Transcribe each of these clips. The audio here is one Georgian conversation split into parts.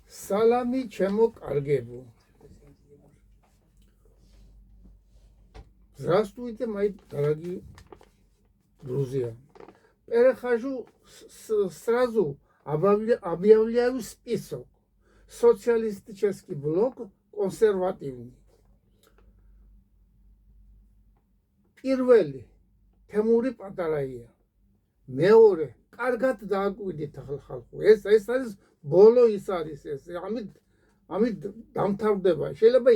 Салами чему каргебу. Здравствуйте, мои дорогие друзья. Перехожу сразу, объявляю список. Социалистический блок, консервативный. პირველი თემური პატარაია. მეორე კარგად დააკვირდით ხალხო. ეს არის ბოლო ის არის ეს. ამით დამთავრდება. შეიძლება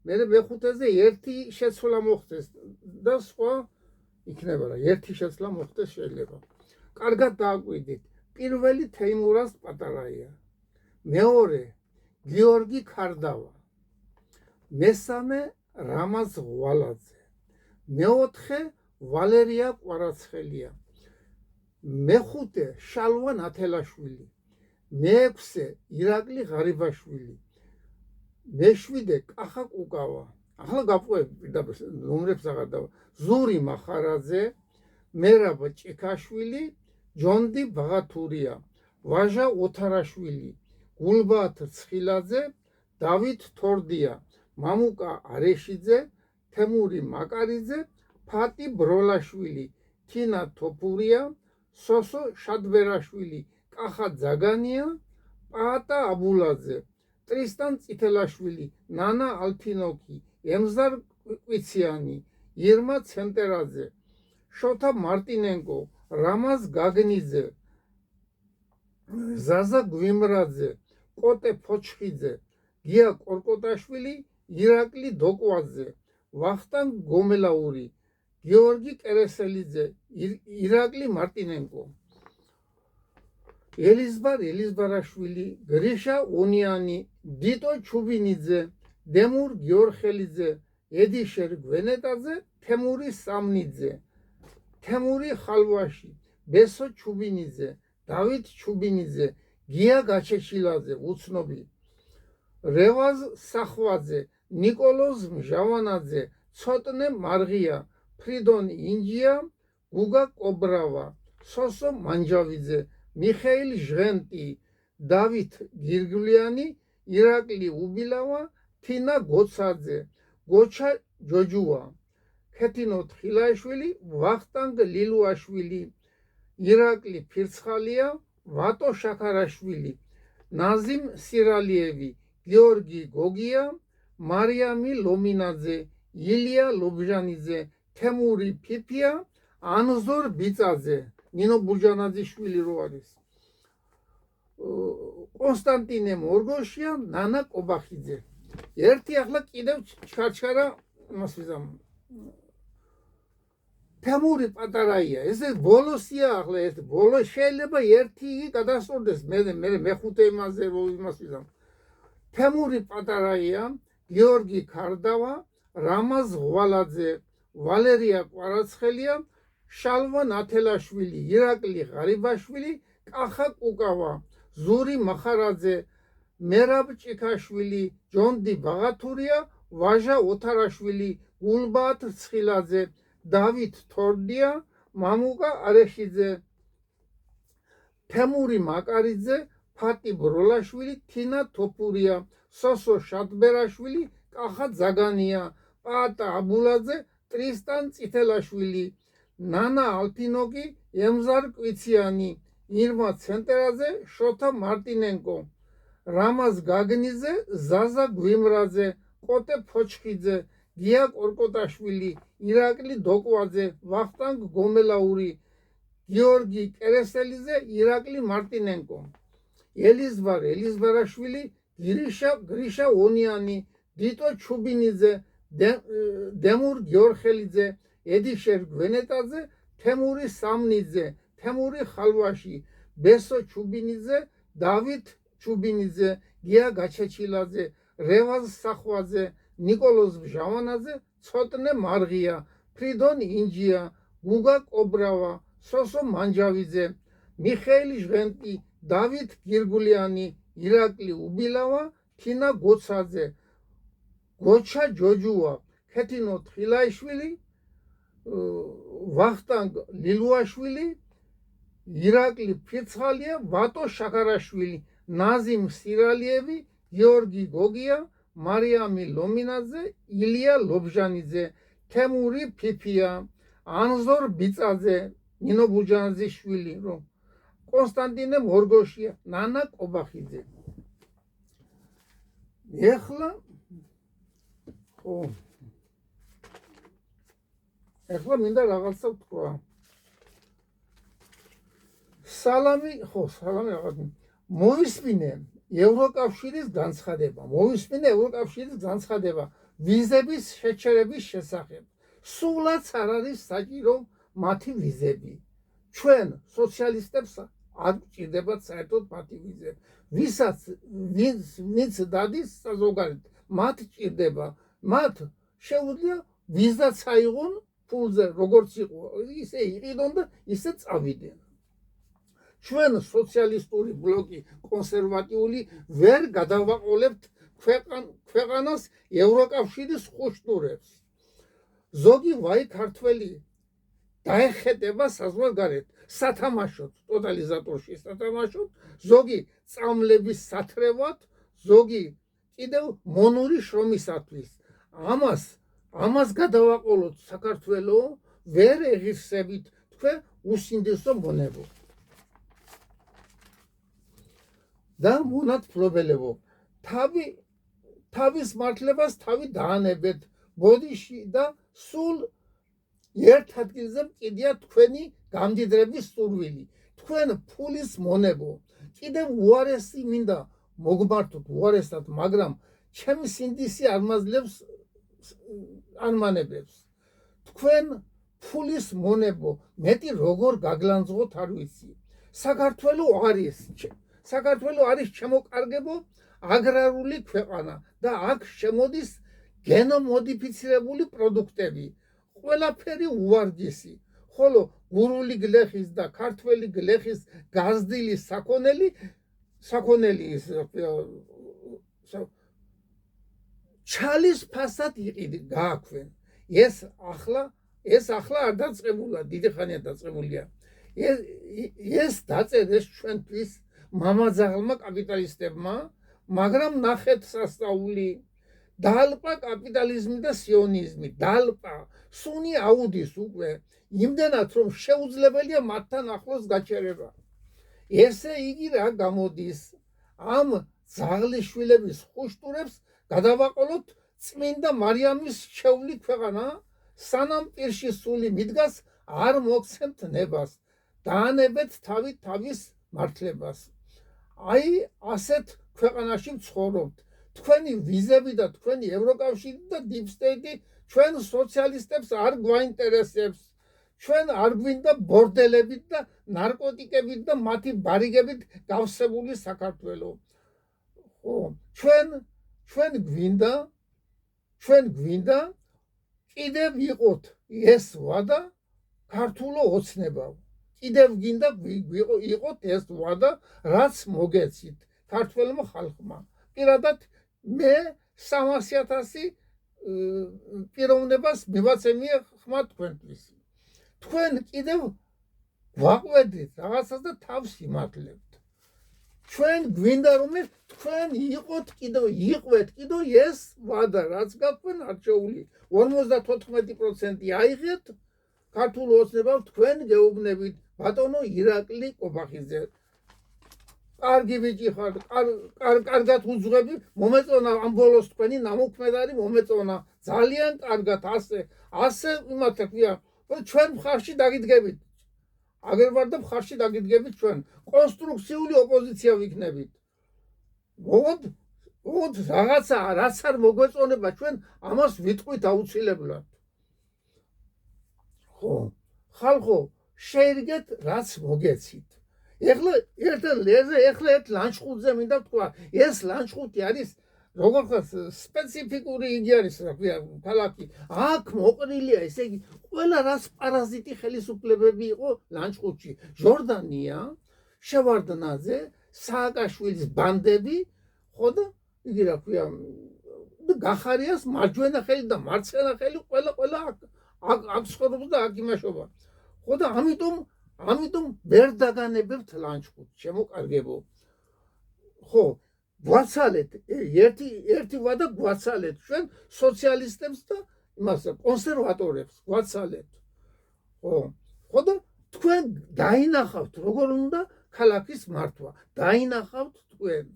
მე მეხუთეზე ერთი შეცვლა მოხდეს და სხვა იქნება რა. ერთი შეცვლა მოხდეს შეიძლება. კარგად დააკვირდით. პირველი თემურას პატარაია. მეორე გიორგი ქარდავა. მესამე რამაზ ღვალაძე. მეოთხე ვალერია კვარაცხელია. მეხუთე შალვა ნათელაშვილი. მეექვსე ირაკლი ღარიბაშვილი. მეშვიდე კახა კუკავა. ახლა გავყვები პირდაპირ ნომრებს აღარ დავა. ზური მახარაძე, მერაბ ჭიქაშვილი, ჯონდი ბაღათურია, ვაჟა ოთარაშვილი, გულბათ ცხილაძე, დავით თორდია, მამუკა არეშიძე, თემური მაკარიძე, ფატი ბროლაშვილი, თინა თოფურია, სოსო შადბერაშვილი, კახა ძაგანია, პაატა აბულაძე, ტრისტან წითელაშვილი, ნანა ალფინოკი, ემზარ კვიციანი, ირმა ცემტერაძე, შოთა მარტინენკო, რამაზ გაგნიძე, ზაზა გვიმრაძე, კოტე ფოჩხიძე, გია კორკოტაშვილი, ირაკლი დოკვაძე, ვახტანგ გომელაური, გიორგი კერესელიძე, ირაკლი მარტინენკო, ელიზბარ ელიზბარაშვილი, გრიშა უნიანი, დიტო ჩუბინიძე, დემურ გიორხელიძე, ედიშერ გვენეტაძე, თემური სამნიძე, თემური ხალვაში, ბესო ჩუბინიძე, დავით ჩუბინიძე, გია გაჩეჩილაძე, უცნობი, რევაზ სახვაძე, ნიკოლოზ მჟავანაძე, ცოტნე მარღია, ფრიდონ ინჯია, გუგა კობრავა, სოსო მანჯავიძე, მიხეილ ჟღენტი, დავით გირგვლიანი, ირაკლი უბილავა, თინა გოცაძე, გოჩა ჯოჯუა, ქეთინო თხილაშვილი, ვახტანგ ლილუაშვილი, ირაკლი ფირცხალია, ვატო შაქარაშვილი, ნაზიმ სირალიევი, გიორგი გოგია, მარიამი ლომინაძე, ილია ლობჟანიძე, თემური ფიფია, ანზორ ბიწაძე, ნინო ბურჯანაძიშვილი რო არის, კონსტანტინე მორგოშია, ნანა კობახიძე. ერთი ახლა კიდევ ჩქარჩქარა იმას ვიზამ. თემური პატარაია, ესე ბოლოსია ახლა ეს ბოლო შეიძლება ერთი იგი გადასწორდეს მე მეხუთე იმაზე რო იმას ვიზამ. თემური პატარაია, გიორგი ქარდავა, რამაზ ღვალაძე, ვალერია კვარაცხელია, შალვა ნათელაშვილი, ირაკლი ღარიბაშვილი, კახა კუკავა, ზური მახარაძე, მერაბ ჭიქაშვილი, ჯონდი ბაღათურია, ვაჟა ოთარაშვილი, გულბათ ცხილაძე, დავით თორდია, მამუკა არეშიძე, თემური მაკარიძე, ფატი ბროლაშვილი, თინა თოფურია, სოსო შადბერაშვილი, კახა ძაგანია, პაატა აბულაძე, ტრისტან წითელაშვილი, ნანა ალფინოკი, ემზარ კვიციანი, ირმა ცემტერაძე, შოთა მარტინენკო, რამაზ გაგნიძე, ზაზა გვიმრაძე, კოტე ფოჩხიძე, გია კორკოტაშვილი, ირაკლი დოკვაძე, ვახტანგ გომელაური, გიორგი კერესელიძე, ირაკლი მარტინენკო, ელიზბარ ელიზბარაშვილი, გრიშა უნიანი, დიტო ჩუბინიძე, დემურ გიორხელიძე, ედიშერ გვენეტაძე, თემური სამნიძე, თემური ხალვაში, ბესო ჩუბინიძე, დავით ჩუბინიძე, გია გაჩეჩილაძე, რევაზ სახვაძე, ნიკოლოზ მჟავანაძე, ცოტნე მარღია, ფრიდონ ინჯია, გუგა კობრავა, სოსო მანჯავიძე, მიხეილ ჟღენტი, დავით გირგვლიანი, ირაკლი უბილავა, თინა გოცაძე, გოჩა ჯოჯუა, ქეთინო თხილაშვილი, ვახტანგ ლილუაშვილი, ირაკლი ფირცხალია, ვატო შაქარაშვილი, ნაზიმ სირალიევი, გიორგი გოგია, მარიამი ლომინაძე, ილია ლობჟანიძე, თემური ფიფია, ანზორ ბიწაძე, ნინო ბუჯანაძის შვილი, კონსტანტინე მორგოშია, ნანა კობახიძე. ეხლა მინდა რაღაცა ვთქვა. სალამი რაღაც მოვისმინე ევროკავშირის განცხადება ვიზების შეჩერების შესახებ. სულაც არ არის საჭირო მათი ვიზები. ჩვენ სოციალისტებს არ გვჭირდებათ საერთოდ მათი ვიზები. ვინც დადის საზოგადოებად, მათ ჭირდება, მათ შეუძლია ვიზაც აიღონ ფულზე, როგორც იყო, ისე იყიდონ და ისე წავიდნენ. ჩვენ სოციალისტური ბლოკი კონსერვატიული ვერ გადავაყოლებთ ქვეყანას ევროკავშირის ხუშტურებს. ზოგი ვაი ქართველი დაეხეტება საზღვარგარეთ სათამაშოდ, ტოტალიზატორში სათამაშოდ, ზოგი წამლების სათრევად, ზოგი კიდევ მონური შრომისათვის. ამას გადავაყოლოთ საქართველო, ვერ ეღირსებით თქვენ უსინდისო მონებო. და მონათფლობელებო, თავის მართლებას თავი დაანებეთ ბოდიში და სულ ერთ ადგილზე მყიდია თქვენი გამდიდრების სურვილი, თქვენ ფულის მონებო. კიდევ უარესი მინდა მოგმართოთ, უარესად, მაგრამ ჩემი სინდისი არ მანებებს. თქვენ ფულის მონებო, მეტი როგორ გაგლანძღოთ არ ვიცი. საქართველო არის შემოკარგებო აგრარული ქვეყანა და აქ შემოდის გენომოდიფიცირებული პროდუქტები. ყველაფერი უვარგისი, ხოლო გურული გლეხის და ქართველი გლეხის გაზრდილი საქონელი ჩალის ფასად გააქვენ. ეს ახლა არ დაწყებულა, დიდი ხანია დაწყებულია. ეს დაწერეს ჩვენთვის მამაძაღლმა კაპიტალისტებმა, მაგრამ ნახეთ სასწაული. დალპა კაპიტალიზმი და სიონიზმი, დალპა სუნი აუდის უკვე იმდენად, რომ შეუძლებელია მათთან ახლოს გაჩერება. ესე იგი რა გამოდის, ამ ძაღლიშვილების ხუშტურებს გადავაყოლოთ წმინდა მარიამის შეეული ქვეყანა, სანამ პირში სული მიდგას, არ მოგცემთ ნებას, დაანებეთ თავის მართლებას. აი ასეთ ქვეყანაში ვცხოვრობთ. თქვენი ვიზები და თქვენი ევროკავშირი და 딥 სტეიტი ჩვენ სოციალისტებს არ გვაინტერესებს. ჩვენ არ გვინდა ბორდელებით და ნარკოტიკებით და მათი ბარიგებით გავსებული საქართველო. ჩვენ გვინდა კიდევ იყოთ ეს ვადა ქართულო ოცნებავ. კიდევ გინდა იყოთ ეს ვადა, რაც მოგეცით ქართველმა ხალხმა. პირადად მე 300,000 პიროვნებას მივაცემია ხმა თქვენთვის. თქვენ კიდევ ვაყვედით რაღაცას და თავს იმართლებთ. ჩვენ გვინდა რომ თქვენ იყოთ იყვეთ კიდევ ეს ვადა, რაც გაქვენ არჩეული 54% აიღეთ ქართულ ოცნებამ, თქვენ გეუბნებით ბატონო ირაკლი კობახიძე. კარგი ბიჭი ხარ, კარგად უძღვები, მომეწონა ამ ბოლოს თქვენი ნამოქმედარი მომეწონა, ძალიან კარგად, ასე იმათა ქვია, ჩვენ მხარში დაგიდგებით. აგერ ვარ და მხარში დაგიდგებით ჩვენ. კონსტრუქციული ოპოზიცია ვიქნებით. მოგod რაღაცა რაც არ მოგვეწონება, ჩვენ ამას ვიტყვით აუცილებლად. ხალხო, შეირგეთ რაც მოგეცით. ეხლა ერთ ლანჩხუთზე მინდა ვთქვა, ეს ლანჩხუთი არის როგორ ხარ სპეციფიკური იგი არის, რა ქვია, ქალაქი. აქ მოყრილია, ესე იგი, ყველა რას პარაზიტი ხელისუფლებები იყო ლანჩხუთში. ჟორდანია, შევარდნაძე, სააკაშვილის ბანდები, ხო და იგი რა ქვია, გახარიას მარჯვენა ხელი და მარცხენა ხელი ყველა აქ ცხოვრობს და აქ იმაშობა. ხო და ამიტომ ვერ დაგანებებთ ლანჩხუთს, შემოკარგებო. ხო გვაცალეთ ერთი ვადა გვაცალეთ ჩვენ სოციალისტებს და იმას კონსერვატორებს გვაცალეთ ხო და თქვენ დაინახავთ როგორ უნდა ქალაქის მართვა დაინახავთ თქვენ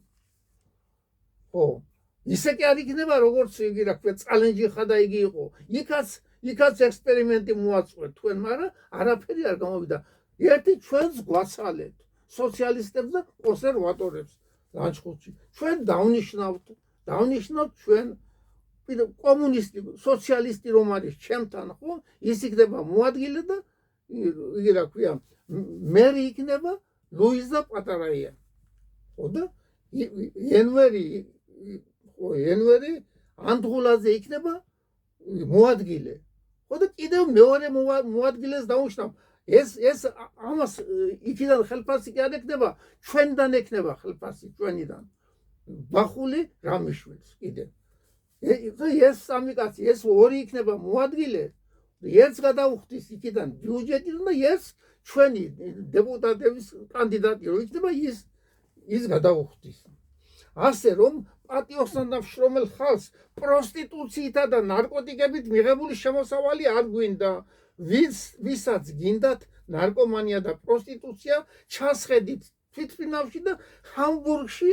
ხო ისე კი არ იქნება როგორც იგი რა ქვია წალენჯი ხადა იგი იყო იქაც ექსპერიმენტი მოაწყვეთ თქვენ მაგრამ არაფერი არ გამოვიდა ერთი ჩვენს გვაცალეთ სოციალისტებს და კონსერვატორებს ლანჩხუთში ჩვენ დავნიშნავთ ჩვენ კომუნისტი სოციალისტი რომ არის ჩემთან ხო ის იქნება მოადგილე და იგი რა ქვია მერი იქნება ლუიზა პატარაია ხო და იანვერი ანდღულაძე იქნება მოადგილე ხო და კიდევ მეორე მოადგილეს დაუშნავ ეს ამას იქიდან ხელფასი კი არ ექნება ჩვენიდან ექნება ხელფასი ჩვენიდან ბახული რამიშვილს კიდევ ეს სამი კაცი ეს ორი იქნება მოადგილე ერთს გადაუხდის იქიდან ბიუჯეტიდან და ერთს ჩვენი დეპუტატების კანდიდატი რო იქნება ის გადაუხდის ასე რომ პატიოსთან და შრომელ ხალხს პროსტიტუციითა და ნარკოტიკებით მიღებული შემოსავალი არ გვინდა ვისაც გინდათ ნარკომანია და პროსტიტუცია ჩასხედით თვითმფრინავში და ჰამბურგში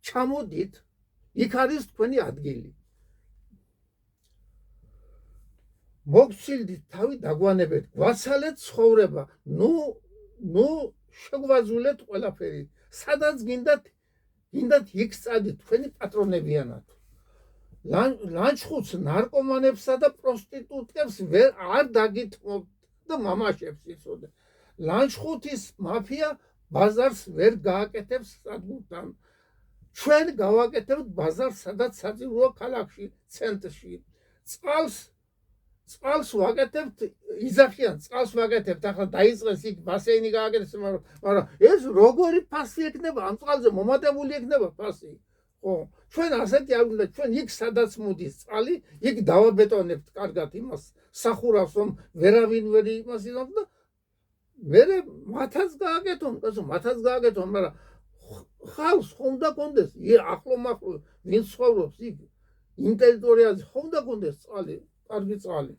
ჩამოდით იქ არის თქვენი ადგილი მოგცილდით თავი დაგვანებეთ გვაცალეთ ცხოვრება ნუ შეგვაძულეთ ყველაფერი სადაც გინდათ იქ წადით თქვენი პატრონებიანად ლანჩხუთს ნარკომანებსა და პროსტიტუტებს არ დაგითმობთ და მამაშებს იცოდე ლანჩხუთის მაფია ბაზარს ვერ გააკეთებს სადგურთან ჩვენ გავაკეთებთ ბაზარს სადაც საძიროა ქალაქში ცენტრში წყალს ვაკეთებთ იზახიან წყალს ვაკეთებთ ახლა დაიწყეს იქ ბასეინი გააკეთეს მაგრამ ეს როგორი ფასი ექნება ამ წყალზე მომატებული ექნება ფასი ხო ჩვენ ასეთი არ უნდა ჩვენ იქ სადაც მოდის წყალი იქ დავაბეტონებთ კარგად იმას სახურავს რომ ვერავინ ვერ იმას იზამს და მე მათაც გააკეთონ მაგრამ ხალხს ხომ და კონდეს ახლო ვინ ცხოვრობს იქ იმ ტერიტორიაზე ხომ და კონდეს წყალი კარგი წყალი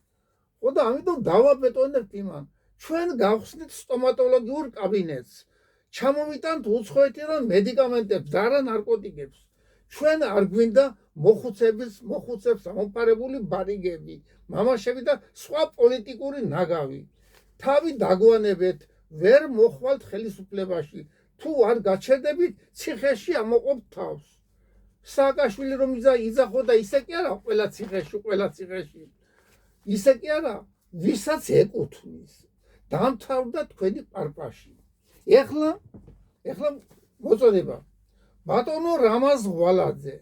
ხო და ამიტომ დავაბეტონებთ იმან ჩვენ გავხსნით სტომატოლოგიურ კაბინეტს ჩამოვიტანთ უცხოეთიდან მედიკამენტებს და არა ნარკოტიკებს ჩვენ არ გვინდა მოხუცებს ამოფარებული ბარიგები მამაშები და სხვა პოლიტიკური ნაგავი თავი დაგვანებეთ ვერ მოხვალთ ხელისუფლებაში თუ არ გაჩერდებით ციხეში ამოყოფთ თავს სააკაშვილი რომ იძახო და ისე კი არა ყველა ციხეში ისე კი არა ვისაც ეკუთვნის დამთავრდა თქვენი პარპაში ეხლა მოწოდება ბატონო რამაზ ღვალაძე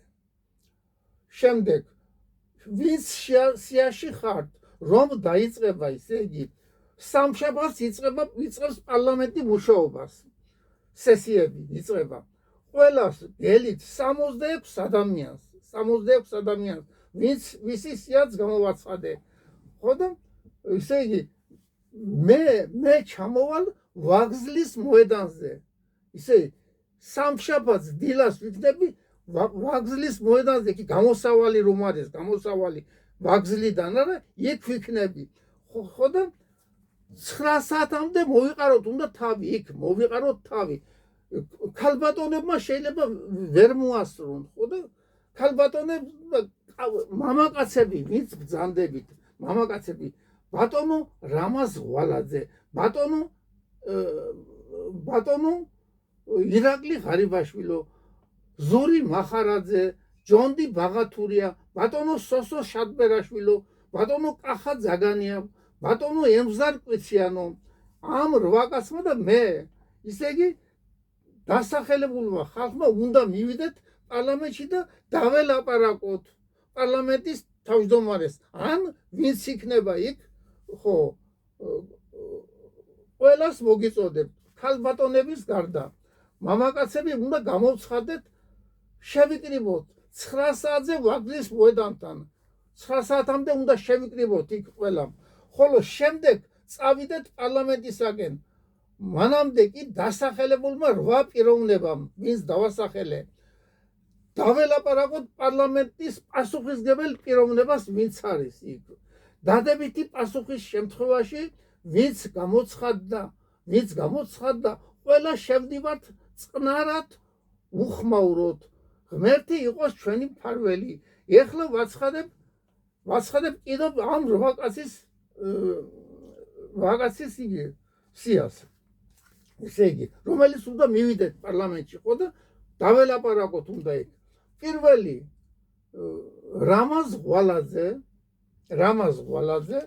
შემდეგ ვინც სიაში ხართ რომ დაიწყება ისე იგი სამშაბათს იწყებს პარლამენტი მუშაობას სესიები იწყება ყველას გელით 66 ადამიანს ვისი სიაც გამოვაცხადე ხო და ისე იგი მე ჩამოვალ ვაგზლის მოედანზე ისე სამშაბათს დილას ვიქნები ვაგზლის მოედანზე კი გამოსავალი რომ არის ვაგზლიდან არა იქ ვიქნები ხო და 9 საათამდე მოვიყაროთ უნდა თავი იქ მოვიყაროთ თავი ქალბატონებმა შეიძლება ვერ მოასწრონ ხო და ქალბატონებმა მამაკაცები ვინც ბრძანდებით მამაკაცები ბატონო რამაზ ღვალაძე ბატონო ირაკლი ღარიბაშვილო ზური მახარაძე ჯონდი ბაღათურია ბატონო სოსო შადბერაშვილო ბატონო კახა ზაგანია ბატონო ემზარ კვიციანო ამ 8 კაცმა და მე ისე იგი დასახელებულმა ხალხმა უნდა მივიდეთ პარლამენტში და დაველაპარაკოთ პარლამენტის თავმჯდომარეს ან ვინც იქნება იქ ხო ყველას მოგიწოდებთ ქალბატონების გარდა მამაკაცები უნდა გამოვცხადეთ შევიკრიბოთ 9 საათზე ვაგზლის მოედანთან 9 საათამდე უნდა შევიკრიბოთ იქ ყველამ ხოლო შემდეგ წავიდეთ პარლამენტისაკენ მანამდე კი დასახელებულმა 8 პიროვნებამ ვინც დავასახელე დაველაპარაკოთ პარლამენტის პასუხისმგებელ პიროვნებას, ვინც არის იქ. დადებითი პასუხის შემთხვევაში, ვინც გამოცხადდა, ყველა შევდივართ წყნარად, უხმაუროთ. ღმერთი იყოს ჩვენი მფარველი. ეხლა ვაცხადებ კიდევ ამ ვაკაცის იგი სიას. ესე იგი, რომელიც უნდა მივიდეთ პარლამენტში, ხო და დაველაპარაკოთ უნდა იქ. პირველი რამაზ ღვალაძე,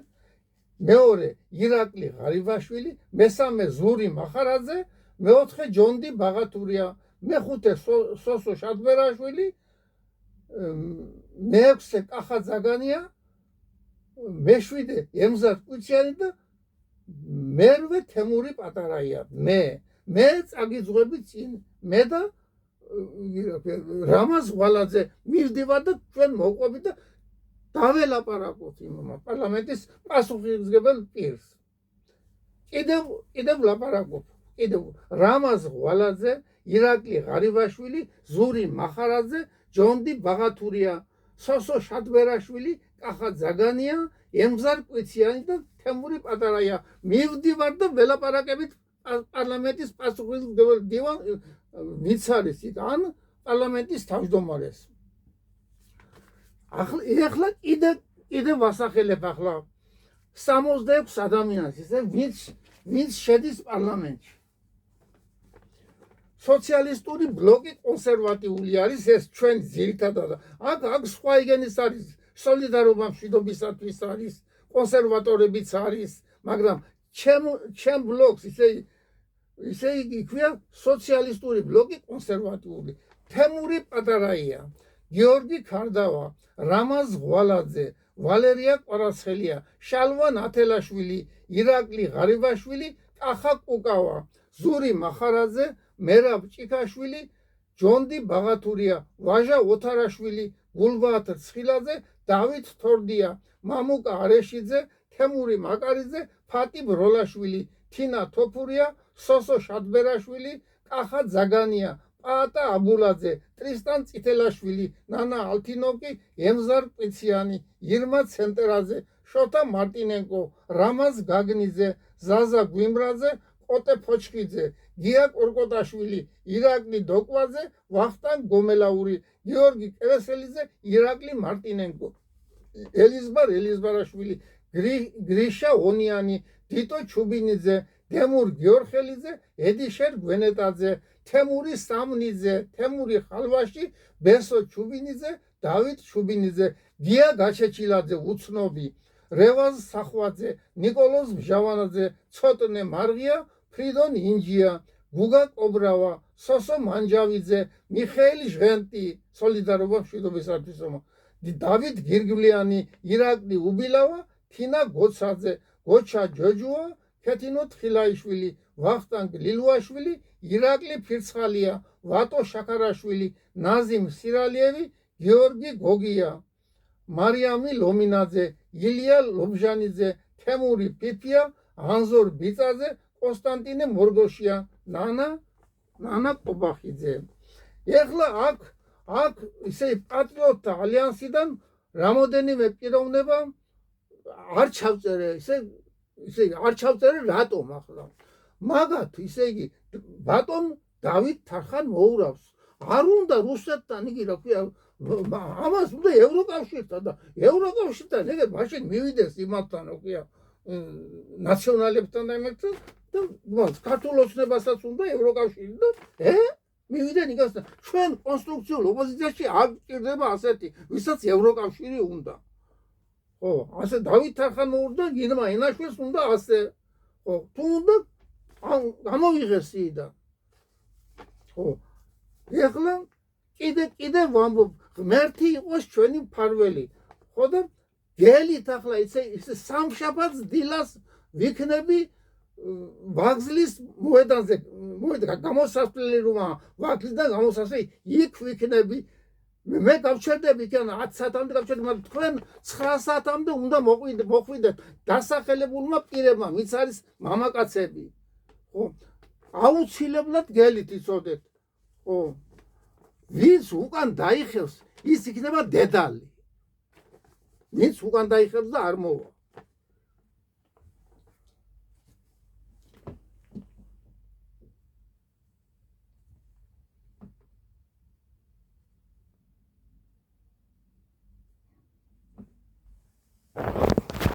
მეორე ირაკლი ღარიბაშვილი, მესამე ზური მახარაძე, მეოთხე ჯონდი ბაღათურია, მეხუთე სოსო შადბერაშვილი, მეექვსე კახა ზაგანია, მეშვიდე ემზარ კუჩიანი და მერვე თემური პატარაია. მე წაგიძღვები წინ, მე და რამაზ ღვალაძე მივდივარ და ჩვენ მოვყვებით და დაველაპარაკოთ იმ პარლამენტის პასუხისმგებელ პირს. კიდევ ლაპარაკობ. რამაზ ღვალაძე, ირაკლი ღარიბაშვილი, ზური მახარაძე, ჯონდი ბაღათურია, სოსო შადბერაშვილი, კახა ზაგანია, ემზარ კვიციანი და თემური პატარაია. მივდივარ და ველაპარაკებით პარლამენტის პასუხისმგებელ დივან, ვინც არის იქ, ან პარლამენტის თავმჯდომარეს. ეხლა კიდევ ვასახელებ ახლა 66 ადამიანს, ისე ვინც შედის პარლამენტში. სოციალისტური ბლოკი კონსერვატიული არის, ეს ჩვენ ძირითადად. აქ სხვა იგენის არის, სოლიდარობა მშვიდობისათვის არის, კონსერვატორებიც არის, მაგრამ ჩემ ბლოკს ისე იქვია სოციალისტური ბლოკი კონსერვატიული. თემური პატარაია, გიორგი ქარდავა, რამაზ ღვალაძე, ვალერია კვარაცხელია, შალვა ნათელაშვილი, ირაკლი ღარიბაშვილი, კახა კუკავა, ზური მახარაძე, მერაბ ჭიქაშვილი, ჯონდი ბაღათურია, ვაჟა ოთარაშვილი, გულბაათ რცხილაძე, დავით თორდია, მამუკა არეშიძე, თემური მაკარიძე, ფატი ბროლაშვილი, თინა თოფურია, სოსო შადბერაშვილი, კახა ზაგანია, პაატა აბულაძე, ტრისტან წითელაშვილი, ნანა ალთინოკი, ემზარ კვიციანი, ირმა ცენტერაძე, შოთა მარტინენკო, რამაზ გაგნიძე, ზაზა გვიმრაძე, ყოტე ფოჩხიძე, გია კორკოტაშვილი, ირაკლი დოკვაძე, ვახტანგ გომელაური, გიორგი კერესელიძე, ირაკლი მარტინენკო, ელიზბარ ელიზბარაშვილი, გრიშა ონიანი, დიტო ჩუბინიძე, თემურ გიორხელიძე, ედიშერ გვენეტაძე, თემური სამნიძე, თემური ხალვაში, ბესო ჩუბინიძე, დავით ჩუბინიძე, გია გაჩეჩილაძე, უცნობი, რევაზ სახვაძე, ნიკოლოზ მჟავანაძე, ცოტნე მარღია, ფრიდონ ინჯია, გუგა კობრავა, სოსო მანჯავიძე, მიხეილ ჟღენტი, სოლიდარობა მშვიდობისათვის, დავით გირგვლიანი, ირაკლი უბილავა, თინა გოცაძე, გოჩა ჯოჯუა, ქეთინო თხილაიშვილი, ვახტანგ ლილუაშვილი, ირაკლი ფირცხალია, ვატო შაქარაშვილი, ნაზიმ სირალიევი, გიორგი გოგია, მარიამი ლომინაძე, ილია ლობჟანიძე, თემური პიფია, ანზორ ბიწაძე, კონსტანტინე მორგოშია, ნანა ყობახიძე. ეხლა აქ ისე პატრიოტთა ალიანსიდან რამოდენიმე პიროვნება არ ჩავწერე, ისე არ ჩავწერე რატომ ახლა. მაგათ ისე იგი ბატონ დავით თარხან მოურავს. არ უნდა რუსეთთან იგი რა ქვია, ამას უნდა ევროკავშირთან და ევროკავშირთან ეგ მაშინ მივიდეს იმათთან რა ქვია, ნაციონალებთან და იმასთან და ქართულ ოცნებასაც უნდა ევროკავშირი და მივიდნენ იგასთან. ჩვენ კონსტრუქციულ ოპოზიციაში არ გჭირდება ასეთი, ვისაც ევროკავშირი უნდა. ხო, ასე დავით თარხან მოურდა, გინმა ენაშვილს უნდა ასე. ხო, თუ უნდა გამოვიღეს სიიდან. ხო, ეხლა კიდე ვამბობ, ღმერთი იყოს ჩვენი მფარველი. ხო და გელით ახლა ისე სამშაბათს დილას ვიქნები ვაგზლის მოედანზე, გამოსასვლელი რომა, ვაგზლიდან გამოსასვლელი იქ ვიქნები. მე გავჩერდები იქან 10 საათამდე გავჩერდი, მაგრამ თქვენ 9 საათამდე უნდა მოხვიდეთ დასახელებულმა პირებმა, ვინც არის მამაკაცები. ხო, აუცილებლად გელით იცოდეთ. ხო, ვინც უკან დაიხევს ის იქნება დედალი ვინც უკან დაიხევს და არ მოვა